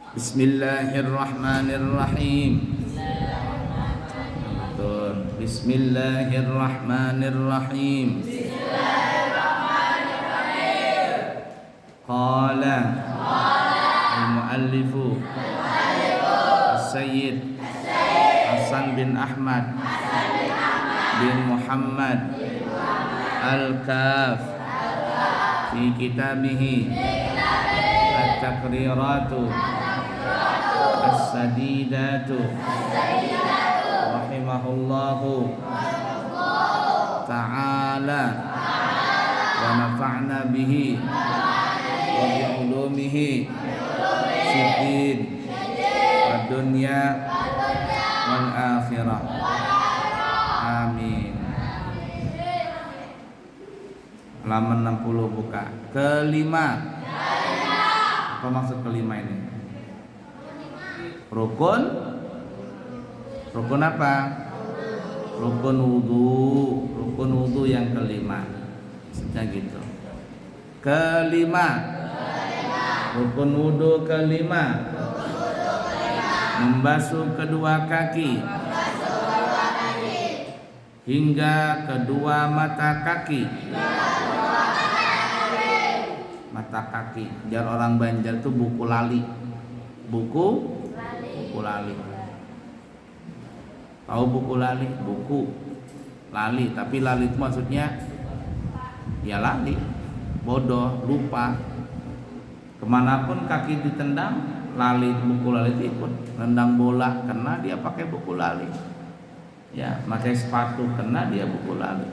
Bismillahirrahmanirrahim. Betul. Bismillahirrahmanirrahim. Qala al-muallifu As-Sayyid Hasan bin Ahmad bin Muhammad Al-Kaf fi kitabihi At-Taqriratu As-Sadidatu rahimahullahu ta'ala wa nafa'na bihi wa bi'ulumihi fiddin wa dunya wal akhirah. Amin. Halaman 60 buka. Kelima. Apa maksud kelima ini? Rukun. Rukun apa? Rukun wudu. Rukun wudu yang kelima. Maksudnya gitu. Kelima. Rukun wudu kelima. Membasuh kedua kaki hingga kedua mata kaki. Mata kaki, biar orang Banjar tuh buku lali. Buku lali. Tahu buku lali? Buku lali, tapi lali itu maksudnya ya lali, bodoh, lupa. Kemanapun kaki ditendang, lali, buku lali itu ikut. Nendang bola kena, dia pakai buku lali. Ya, pakai sepatu kena, dia buku lali.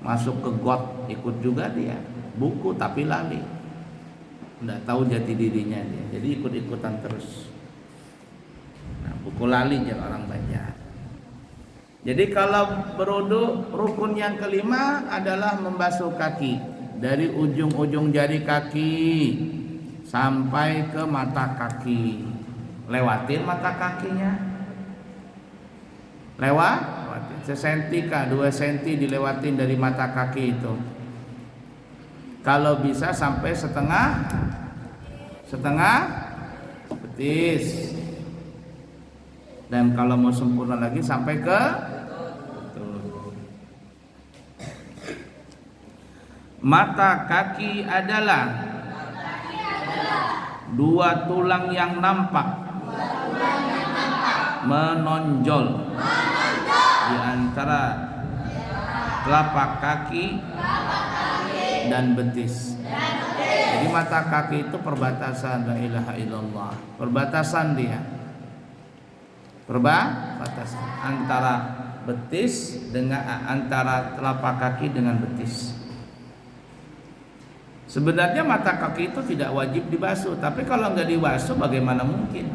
Masuk ke got ikut juga dia, buku tapi lali. Nggak tahu jati dirinya dia, jadi ikut-ikutan terus. Nah, buku lali jangan orang Banjar. Jadi kalau berwudu, rukun yang kelima adalah membasuh kaki dari ujung-ujung jari kaki sampai ke mata kaki. Lewatin mata kakinya. Lewatin sesenti kah, 2 senti dilewatin dari mata kaki itu. Kalau bisa sampai setengah betis. Dan kalau mau sempurna lagi sampai ke mata kaki adalah 2 tulang yang nampak menonjol di antara telapak kaki dan betis. Jadi mata kaki itu perbatasan, la ilaha illallah. Perbatasan dia. Perbatasan antara betis dengan antara telapak kaki dengan betis. Sebenarnya mata kaki itu tidak wajib dibasuh, tapi kalau nggak dibasuh bagaimana mungkin?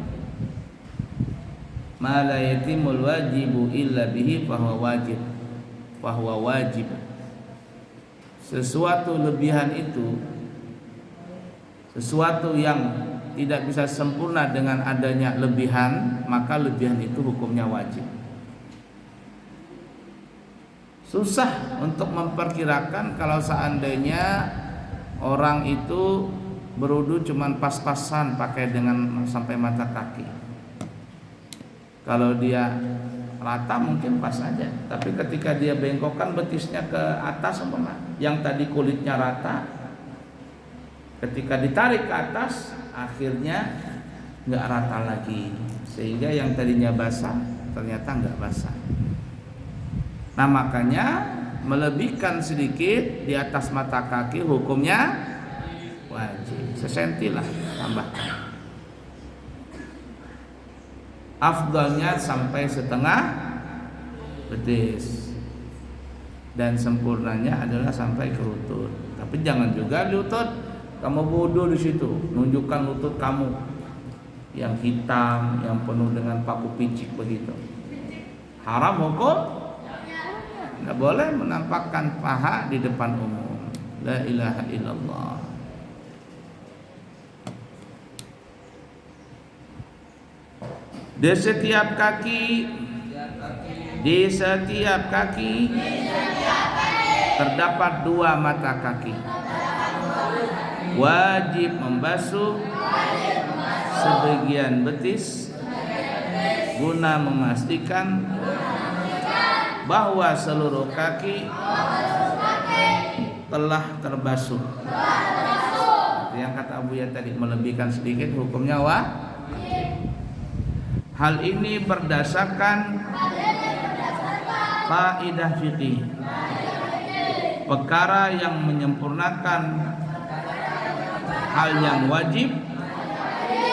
Ma la yatimul wajibu illa bihi fahuwa wajib. Sesuatu lebihan itu, sesuatu yang tidak bisa sempurna dengan adanya lebihan, maka lebihan itu hukumnya wajib. Susah untuk memperkirakan kalau seandainya orang itu berwudu cuman pas-pasan pakai dengan sampai mata kaki. Kalau dia rata mungkin pas saja, tapi ketika dia bengkokkan betisnya ke atas umpama, yang tadi kulitnya rata, ketika ditarik ke atas akhirnya nggak rata lagi, sehingga yang tadinya basah ternyata nggak basah. Nah, makanya melebihkan sedikit di atas mata kaki hukumnya wajib, sesenti lah tambahkan. Afdalnya sampai setengah betis, dan sempurnanya adalah sampai ke lutut. Tapi jangan juga lutut kamu wudu di situ, nunjukkan lutut kamu yang hitam, yang penuh dengan paku picik begitu. Haram hukum, nggak boleh menampakkan paha di depan umum. La ilaha illallah. Di setiap kaki terdapat 2 mata kaki. Wajib membasuh sebagian betis guna memastikan bahwa seluruh kaki telah terbasuh. Yang kata Abu Ya tadi melebihkan sedikit hukumnya wajib. Hal ini berdasarkan kaidah fikih. Perkara yang menyempurnakan hal yang wajib,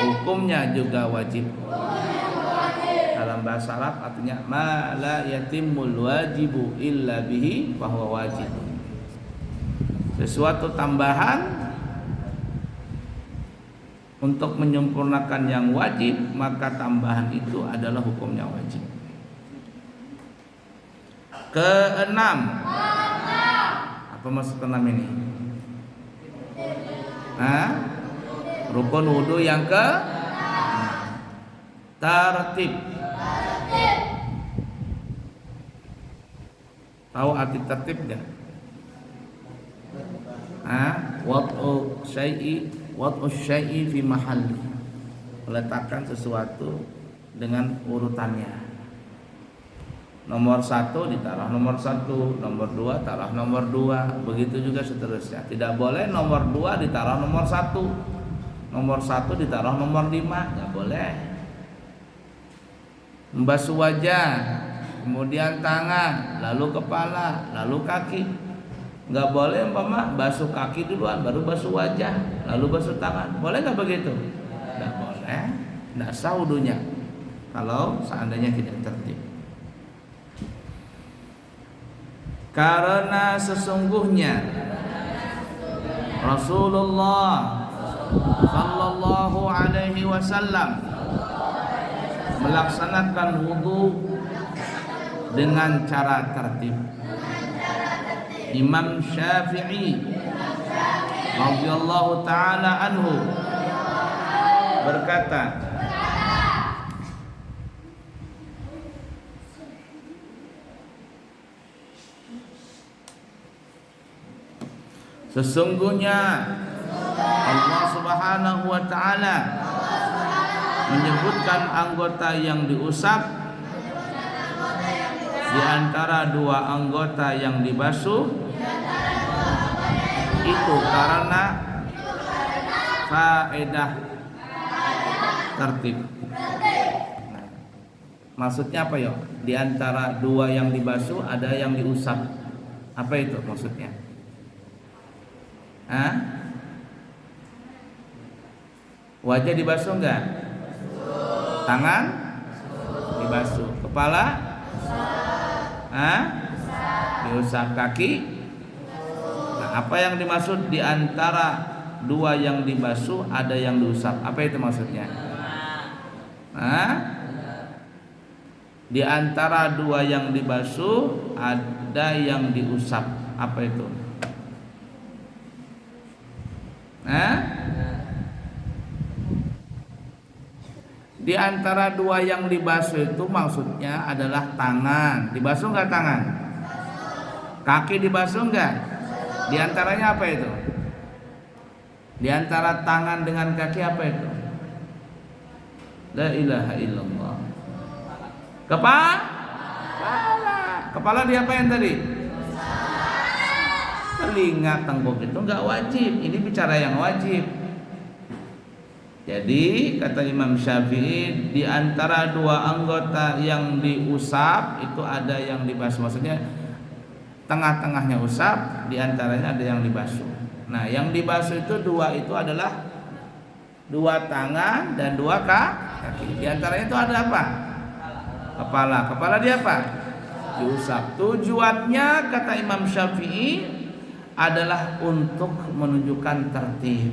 hukumnya juga wajib. Dalam bahasa Arab artinya ma la yatimul wajibu illa bihi fahuwa wajib. Sesuatu tambahan untuk menyempurnakan yang wajib, maka tambahan itu adalah hukumnya wajib. Keenam. Apa maksud keenam ini? Rukun wudu yang ke tertib. Tahu arti tertib enggak? Wad'u syai'i fi mahalli. Meletakkan sesuatu dengan urutannya. Nomor 1 ditaruh nomor 1, nomor 2 taruh nomor 2, begitu juga seterusnya. Tidak boleh nomor 2 ditaruh nomor 1, nomor 1 ditaruh nomor 5, enggak boleh. Membasuh wajah, kemudian tangan, lalu kepala, lalu kaki. Enggak boleh umpama basuh kaki duluan baru basuh wajah, lalu basuh tangan. Boleh enggak begitu? Enggak boleh. Enggak sah wudunya kalau seandainya tidak tertib. Karena sesungguhnya Rasulullah sallallahu alaihi wasallam melaksanakan wudu dengan cara tertib. Imam Syafi'i radhiyallahu taala anhu berkata, sesungguhnya Allah Subhanahu wa taala menyebutkan anggota yang diusap di antara dua anggota yang dibasuh itu karena faedah tertib. Maksudnya apa ya? Di antara dua yang dibasuh ada yang diusap. Apa itu maksudnya? Wajah dibasuh enggak? Tangan dibasuh. Kepala? Diusap. Kaki? Nah, apa yang dimaksud di antara dua yang dibasuh ada yang diusap? Apa itu maksudnya? Di antara dua yang dibasuh ada yang diusap. Apa itu? Di antara dua yang dibasuh itu maksudnya adalah tangan. Dibasuh enggak tangan? Kaki dibasuh enggak? Di antaranya apa itu? Di antara tangan dengan kaki apa itu? La ilaha illallah. Kepala. Kepala diapain tadi? Telinga, tengkuk itu enggak wajib. Ini bicara yang wajib. Jadi kata Imam Syafi'i, di antara dua anggota yang diusap itu ada yang dibasuh. Maksudnya tengah-tengahnya usap, di antaranya ada yang dibasuh. Nah, yang dibasuh itu dua itu adalah dua tangan dan dua kaki. Di antaranya itu ada apa? Kepala. Kepala dia apa? Diusap. Tujuannya kata Imam Syafi'i adalah untuk menunjukkan tertib.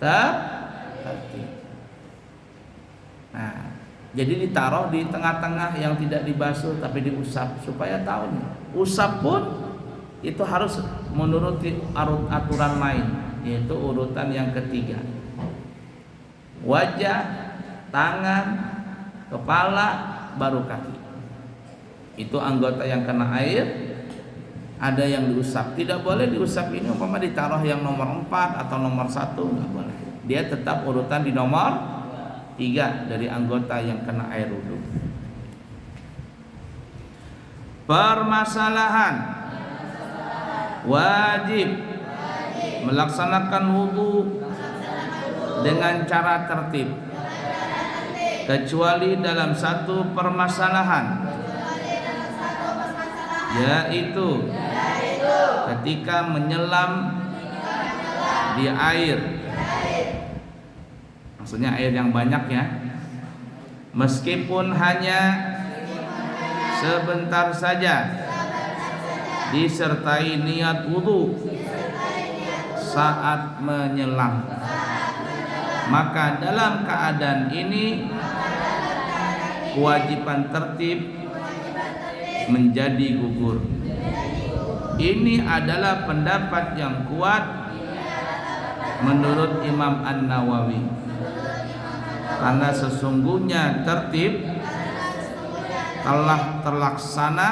Tertib. Nah, jadi ditaruh di tengah-tengah yang tidak dibasuh tapi diusap supaya tahu nih. Usap pun itu harus menuruti aturan lain, yaitu urutan yang ketiga. Wajah, tangan, kepala, baru kaki. Itu anggota yang kena air, ada yang diusap. Tidak boleh diusap ini umpama ditaruh yang nomor 4 atau nomor 1, enggak boleh. dia tetap urutan di nomor 3 dari anggota yang kena air wudu. Permasalahan wajib melaksanakan wudu dengan cara tertib, kecuali dalam satu permasalahan, yaitu ketika menyelam di air, maksudnya air yang banyak ya, meskipun hanya sebentar saja, disertai niat wudu saat menyelam, maka dalam keadaan ini kewajiban tertib menjadi gugur. Ini adalah pendapat yang kuat menurut Imam An-Nawawi, karena sesungguhnya tertib telah terlaksana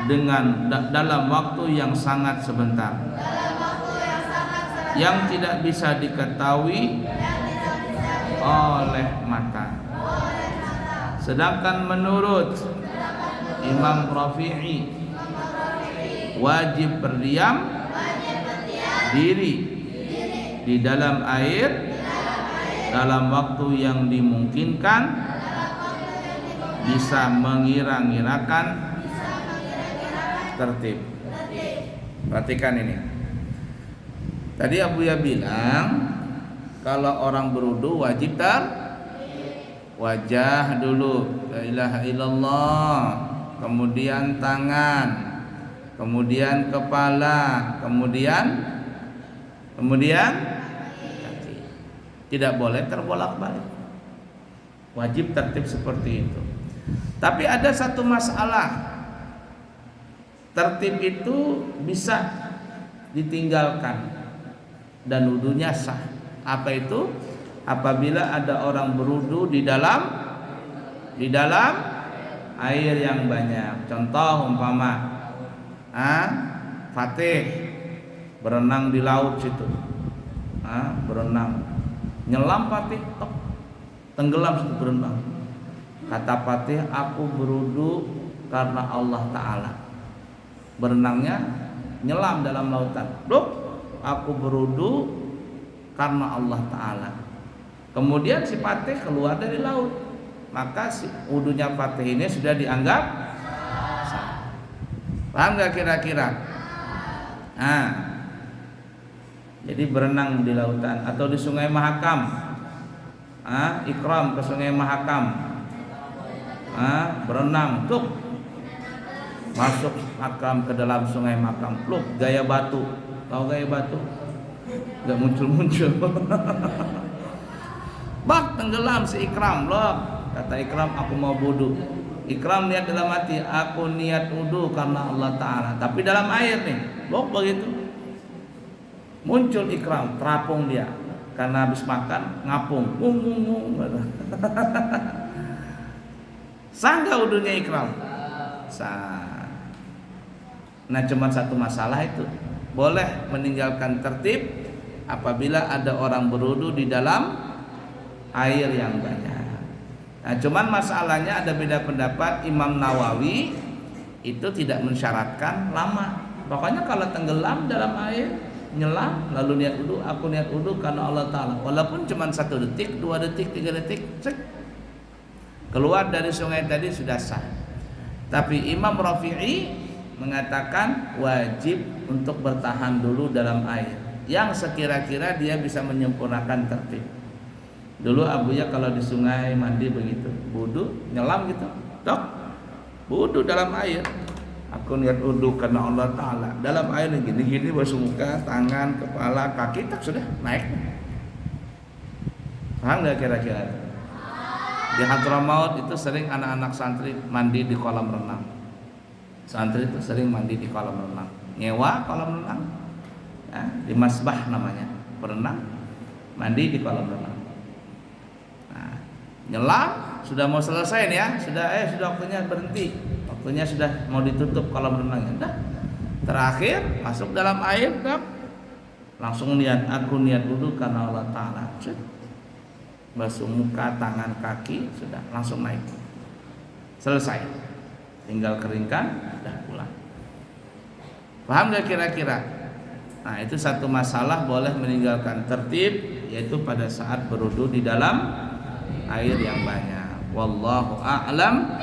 dengan dalam waktu yang sangat sebentar, yang tidak bisa diketahui oleh mata. Sedangkan menurut Imam Rafi'i wajib berdiam diri di dalam air dalam waktu yang dimungkinkan, bisa mengira-ngirakan tertib. Perhatikan ini. Tadi Abuya bilang kalau orang berwudu wajib wajah dulu, la ilaha illallah, kemudian tangan, kemudian kepala, kemudian kaki. Tidak boleh terbolak-balik. Wajib tertib seperti itu. Tapi ada satu masalah. Tertib itu bisa ditinggalkan dan wudunya sah. Apa itu? Apabila ada orang berwudu di dalam air yang banyak. Contoh umpama Fatih berenang di laut situ, berenang, nyelam Fatih, tenggelam situ berenang. Kata Fatih, aku berwudu karena Allah Ta'ala. Berenangnya nyelam dalam lautan. Loh, aku berwudu karena Allah Ta'ala. Kemudian si Fatih keluar dari laut, maka si wudunya Fatih ini sudah dianggap sah. Paham gak kira-kira? Jadi berenang di lautan atau di Sungai Mahakam, ikram ke Sungai Mahakam, berenang, tuh masuk akram ke dalam Sungai Mahakam, pluk, gaya batu, tahu gaya batu? Gak muncul. Bak, tenggelam si Ikram, loh, kata Ikram, aku mau wudu. Ikram niat dalam hati, aku niat wudu karena Allah Ta'ala. Tapi dalam air nih, loh begitu. Muncul Ikram, terapung dia, karena habis makan ngapung, ngung. Sah nggak wudunya Ikram? Sah. Nah, cuma satu masalah itu, boleh meninggalkan tertib apabila ada orang berwudu di dalam air yang banyak. Nah, cuman masalahnya ada beda pendapat. Imam Nawawi itu tidak mensyaratkan lama. Pokoknya kalau tenggelam dalam air, nyelam lalu niat wudu, aku niat wudu karena Allah Ta'ala. Walaupun cuma 1 detik, 2 detik, 3 detik, cek, keluar dari sungai tadi sudah sah. Tapi Imam Rafi'i mengatakan wajib untuk bertahan dulu dalam air yang sekira-kira dia bisa menyempurnakan tertib. Dulu Abuya kalau di sungai mandi begitu, wudu, nyelam gitu, tok, wudu dalam air. Aku niat wudu karena Allah Ta'ala. Dalam air gini basuh muka, tangan, kepala, kaki, tak sudah naik. Paham nggak kira-kira? Di Hadramaut itu sering anak-anak santri mandi di kolam renang. Santri itu sering mandi di kolam renang, nyewa kolam renang, ya, di Masbah namanya, berenang, mandi di kolam renang. Nyelam sudah mau selesai nih ya, sudah waktunya berhenti, waktunya sudah mau ditutup kolam renangnya. Dah, terakhir masuk dalam air, Langsung niat, aku niat wudu karena Allah Ta'ala. Basuh muka, tangan, kaki, sudah langsung naik. Selesai. Tinggal keringkan, udah pulang. Paham gak kira-kira? Nah, itu satu masalah boleh meninggalkan tertib, yaitu pada saat berwudu di dalam air yang banyak. Wallahu a'lam